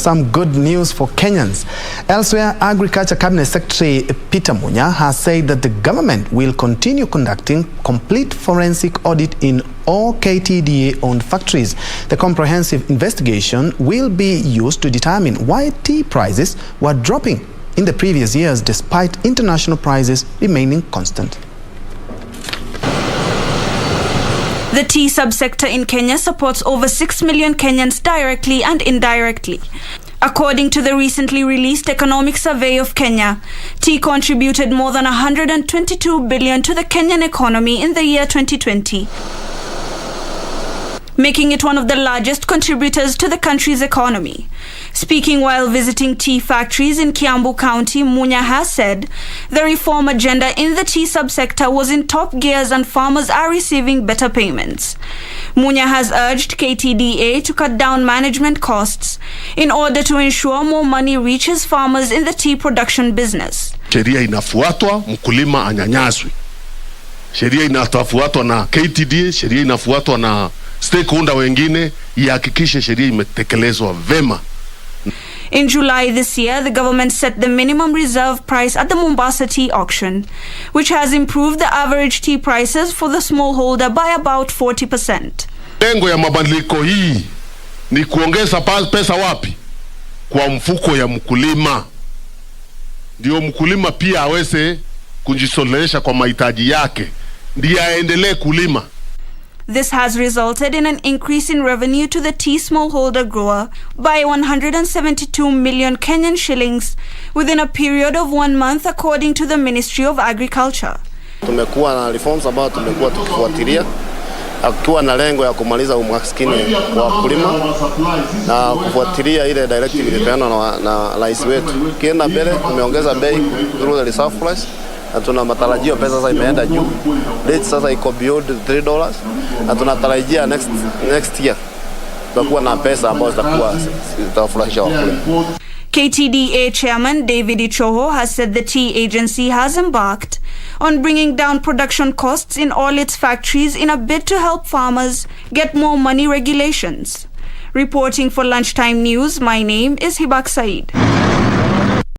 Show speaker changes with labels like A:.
A: some good news for Kenyans. Elsewhere, Agriculture Cabinet Secretary Peter Munya has said that the government will continue conducting complete forensic audit in all KTDA-owned factories. The comprehensive investigation will be used to determine why tea prices were dropping in the previous years despite international prices remaining constant.
B: The tea subsector in Kenya supports over 6 million Kenyans directly and indirectly. According to the recently released Economic Survey of Kenya, tea contributed more than 122 billion to the Kenyan economy in the year 2020, making it one of the largest contributors to the country's economy. Speaking while visiting tea factories in Kiambu County, Munya has said the reform agenda in the tea subsector was in top gears and farmers are receiving better payments. Munya has urged KTDA to cut down management costs in order to ensure more money reaches farmers in the tea production business.
C: Sheria inafuatwa, mkulima anyanyaswi. Sheria inafuatwa na KTDA, sheria inafuatwa na stakeholder wengine, ihakikishe sheria imetekelezwa vema.
B: In July this year, the government set the minimum reserve price at the Mombasa tea auction, which has improved the average tea prices for the smallholder by about 40%.
C: Lengo ya mabadiliko hii ni kuongeza pesa wapi? Kwa mfuko ya mkulima. Ndio mkulima pia aweze kujisolesha kwa mahitaji yake. Ndiye aendelee kulima.
B: This has resulted in an increase in revenue to the tea smallholder grower by 172 million Kenyan shillings within a period of 1 month, according to the Ministry of Agriculture.
D: Tumekuwa na reforms ambazo tumekuwa tukifuatilia akiwa na lengo ya kumaliza umaskini wa wakulima na kufuatilia ile directive iliyopeanwa na rais wetu. Kienda mbele tumeongeza bei through the reserve price. Na tuna matarajio pesa sasa imeenda juu. Rate sasa iko beyond $3 na tunatarajia next year tutakuwa na pesa ambazo zitafurahisha wakulima.
B: KTDA Chairman David Ichoho has said the tea agency has embarked on bringing down production costs in all its factories in a bid to help farmers get more money regulations. Reporting for Lunchtime News, my name is Hibak Said.